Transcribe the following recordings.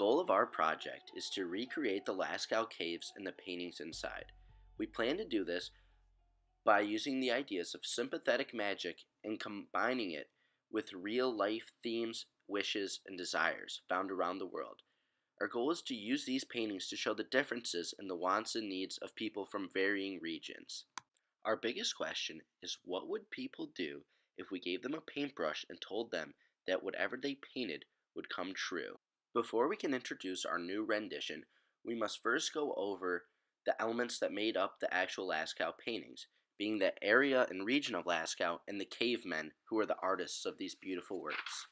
goal of our project is to recreate the Lascaux caves and the paintings inside. We plan to do this by using the ideas of sympathetic magic and combining it with real life themes, wishes, and desires found around the world. Our goal is to use these paintings to show the differences in the wants and needs of people from varying regions. Our biggest question is, what would people do if we gave them a paintbrush and told them that whatever they painted would come true? Before we can introduce our new rendition, we must first go over the elements that made up the actual Lascaux paintings, being the area and region of Lascaux and the cavemen who are the artists of these beautiful works.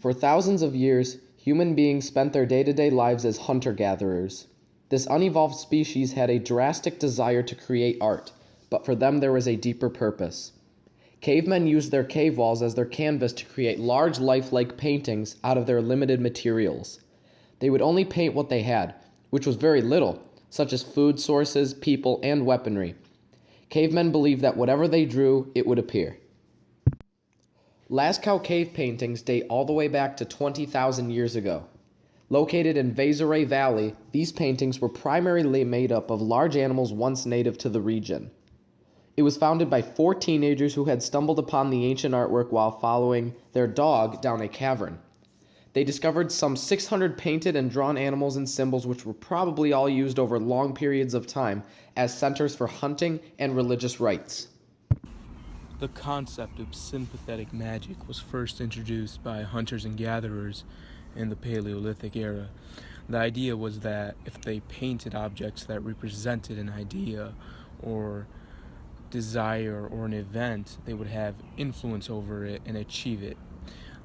For thousands of years, human beings spent their day-to-day lives as hunter-gatherers. This unevolved species had a drastic desire to create art, but for them there was a deeper purpose. Cavemen used their cave walls as their canvas to create large lifelike paintings out of their limited materials. They would only paint what they had, which was very little, such as food sources, people, and weaponry. Cavemen believed that whatever they drew, it would appear. Lascaux cave paintings date all the way back to 20,000 years ago. Located in Vézère Valley, these paintings were primarily made up of large animals once native to the region. It was founded by 4 teenagers who had stumbled upon the ancient artwork while following their dog down a cavern. They discovered some 600 painted and drawn animals and symbols which were probably all used over long periods of time as centers for hunting and religious rites. The concept of sympathetic magic was first introduced by hunters and gatherers in the Paleolithic era. The idea was that if they painted objects that represented an idea or desire or an event, they would have influence over it and achieve it.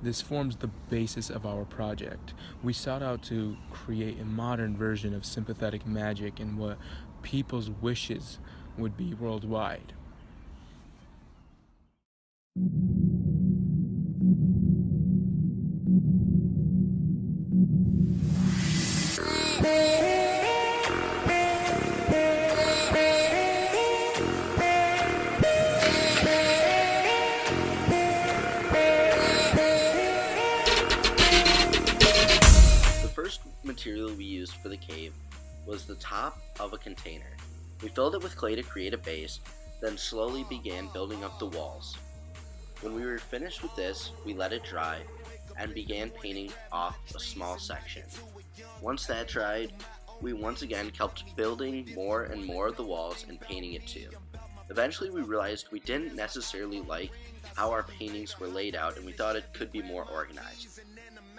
This forms the basis of our project. We sought out to create a modern version of sympathetic magic and what people's wishes would be worldwide. Material we used for the cave was the top of a container. We filled it with clay to create a base, then slowly began building up the walls. When we were finished with this, we let it dry and began painting off a small section. Once that dried, we once again kept building more and more of the walls and painting it too. Eventually we realized we didn't necessarily like how our paintings were laid out, and we thought it could be more organized.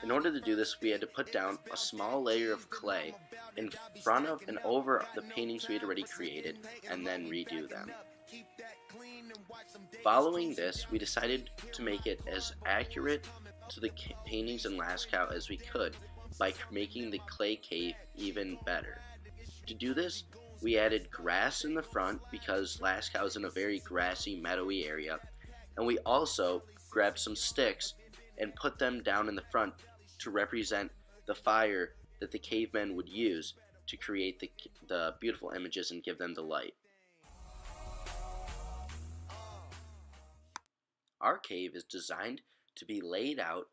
In order to do this, we had to put down a small layer of clay in front of and over the paintings we had already created, and then redo them. Following this, we decided to make it as accurate to the paintings in Lascaux as we could by making the clay cave even better. To do this, we added grass in the front because Lascaux is in a very grassy, meadowy area, and we also grabbed some sticks and put them down in the front to represent the fire that the cavemen would use to create the beautiful images and give them the light. Our cave is designed to be laid out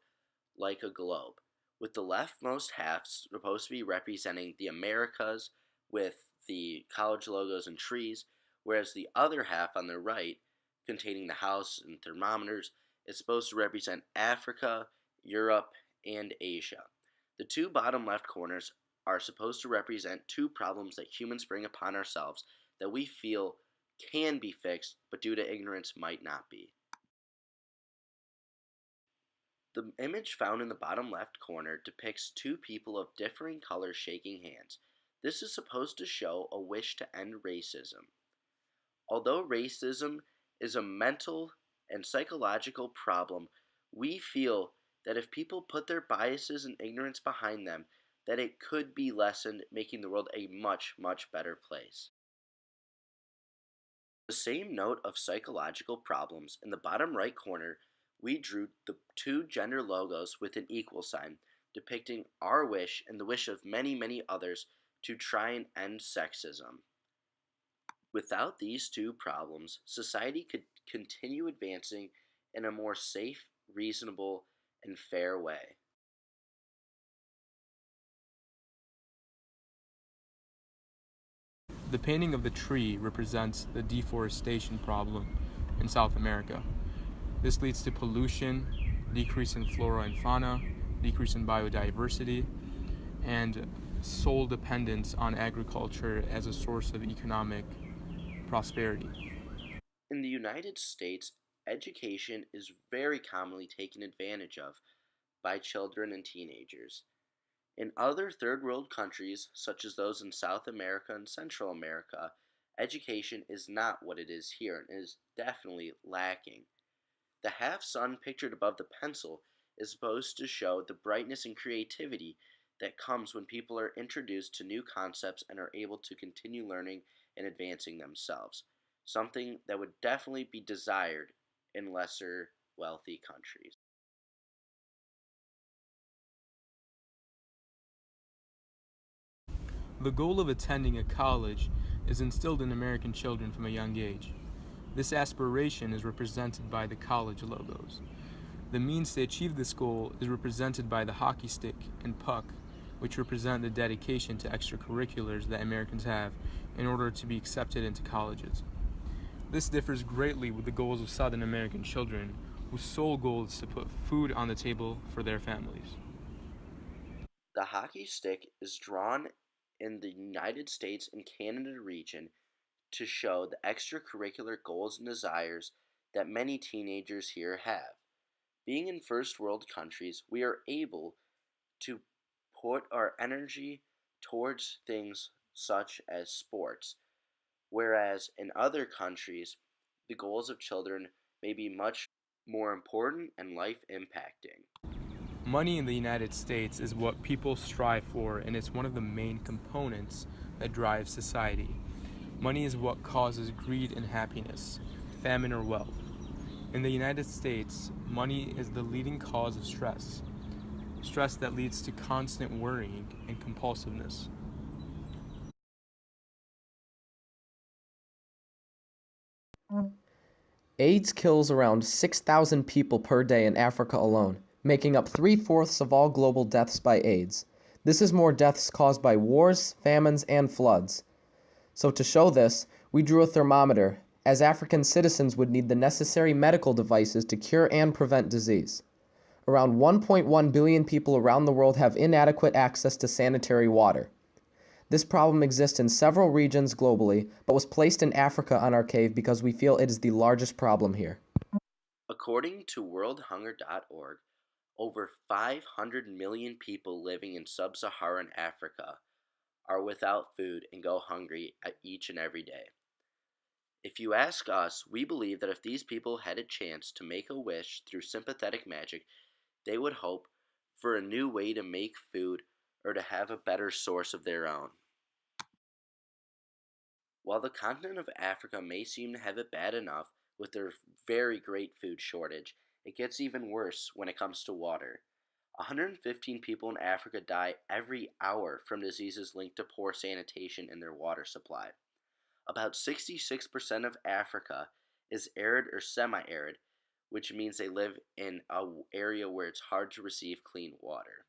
like a globe, with the leftmost half supposed to be representing the Americas with the college logos and trees, whereas the other half on the right, containing the house and thermometers, is supposed to represent Africa, Europe, and Asia. The 2 bottom left corners are supposed to represent 2 problems that humans bring upon ourselves that we feel can be fixed, but due to ignorance might not be. The image found in the bottom left corner depicts 2 people of differing colors shaking hands. This is supposed to show a wish to end racism. Although racism is a mental and psychological problem, we feel that if people put their biases and ignorance behind them, that it could be lessened, making the world a much, much better place. The same note of psychological problems, in the bottom right corner, we drew the 2 gender logos with an equal sign, depicting our wish and the wish of many, many others to try and end sexism. Without these 2 problems, society could continue advancing in a more safe, reasonable, and fair way. The painting of the tree represents the deforestation problem in South America. This leads to pollution, decrease in flora and fauna, decrease in biodiversity, and sole dependence on agriculture as a source of economic prosperity. In the United States, education is very commonly taken advantage of by children and teenagers. In other third world countries, such as those in South America and Central America, education is not what it is here and is definitely lacking. The half sun pictured above the pencil is supposed to show the brightness and creativity that comes when people are introduced to new concepts and are able to continue learning and advancing themselves, something that would definitely be desired in lesser wealthy countries. The goal of attending a college is instilled in American children from a young age. This aspiration is represented by the college logos. The means to achieve this goal is represented by the hockey stick and puck, which represent the dedication to extracurriculars that Americans have in order to be accepted into colleges. This differs greatly with the goals of Southern American children, whose sole goal is to put food on the table for their families. The hockey stick is drawn in the United States and Canada region to show the extracurricular goals and desires that many teenagers here have. Being in first world countries, we are able to put our energy towards things such as sports, whereas in other countries, the goals of children may be much more important and life impacting. Money in the United States is what people strive for, and it's one of the main components that drives society. Money is what causes greed and happiness, famine or wealth. In the United States, money is the leading cause of stress. Stress that leads to constant worrying and compulsiveness. AIDS kills around 6,000 people per day in Africa alone, making up 3/4 of all global deaths by AIDS. This is more deaths caused by wars, famines, and floods. So to show this, we drew a thermometer, as African citizens would need the necessary medical devices to cure and prevent disease. Around 1.1 billion people around the world have inadequate access to sanitary water. This problem exists in several regions globally, but was placed in Africa on our cave because we feel it is the largest problem here. According to worldhunger.org, over 500 million people living in sub-Saharan Africa are without food and go hungry each and every day. If you ask us, we believe that if these people had a chance to make a wish through sympathetic magic, they would hope for a new way to make food or to have a better source of their own. While the continent of Africa may seem to have it bad enough with their very great food shortage, it gets even worse when it comes to water. 115 people in Africa die every hour from diseases linked to poor sanitation in their water supply. About 66% of Africa is arid or semi-arid, which means they live in an area where it's hard to receive clean water.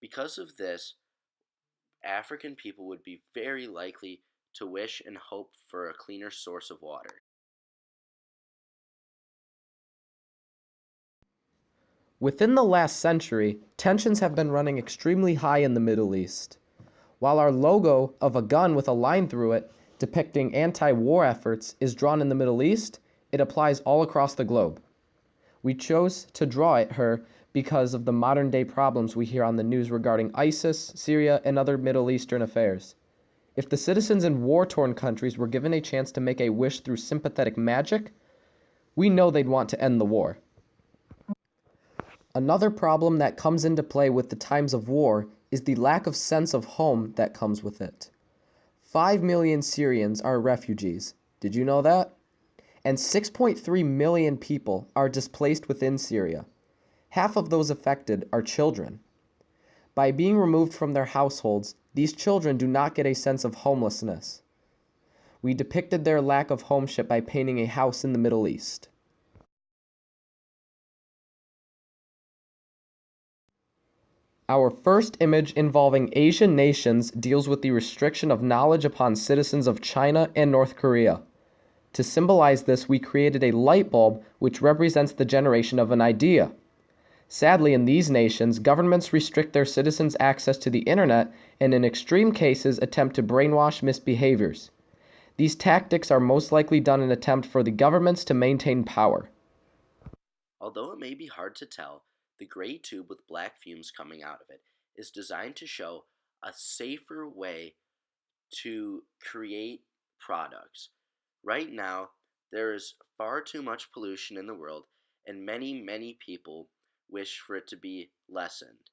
Because of this, African people would be very likely to wish and hope for a cleaner source of water. Within the last century, tensions have been running extremely high in the Middle East. While our logo of a gun with a line through it depicting anti-war efforts is drawn in the Middle East, it applies all across the globe. We chose to draw it here because of the modern-day problems we hear on the news regarding ISIS, Syria, and other Middle Eastern affairs. If the citizens in war-torn countries were given a chance to make a wish through sympathetic magic, we know they'd want to end the war. Another problem that comes into play with the times of war is the lack of sense of home that comes with it. 5 million Syrians are refugees. Did you know that? And 6.3 million people are displaced within Syria. Half of those affected are children. By being removed from their households, these children do not get a sense of homelessness. We depicted their lack of homeship by painting a house in the Middle East. Our first image involving Asian nations deals with the restriction of knowledge upon citizens of China and North Korea. To symbolize this, we created a light bulb which represents the generation of an idea. Sadly, in these nations, governments restrict their citizens' access to the internet and in extreme cases attempt to brainwash misbehaviors. These tactics are most likely done in an attempt for the governments to maintain power. Although it may be hard to tell, the gray tube with black fumes coming out of it is designed to show a safer way to create products. Right now, there is far too much pollution in the world, and many people wish for it to be lessened.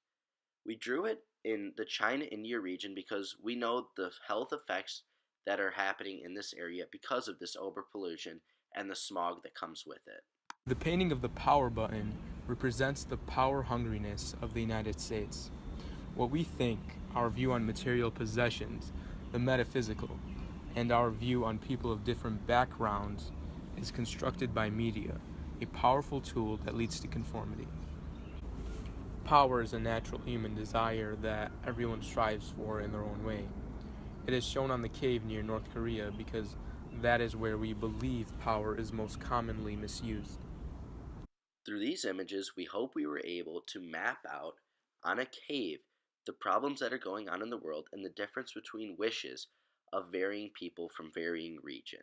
We drew it in the China-India region because we know the health effects that are happening in this area because of this overpollution and the smog that comes with it. The painting of the power button represents the power hungriness of the United States. What we think, our view on material possessions, the metaphysical, and our view on people of different backgrounds is constructed by media, a powerful tool that leads to conformity. Power is a natural human desire that everyone strives for in their own way. It is shown on the cave near North Korea because that is where we believe power is most commonly misused. Through these images, we hope we were able to map out on a cave the problems that are going on in the world and the difference between wishes of varying people from varying regions.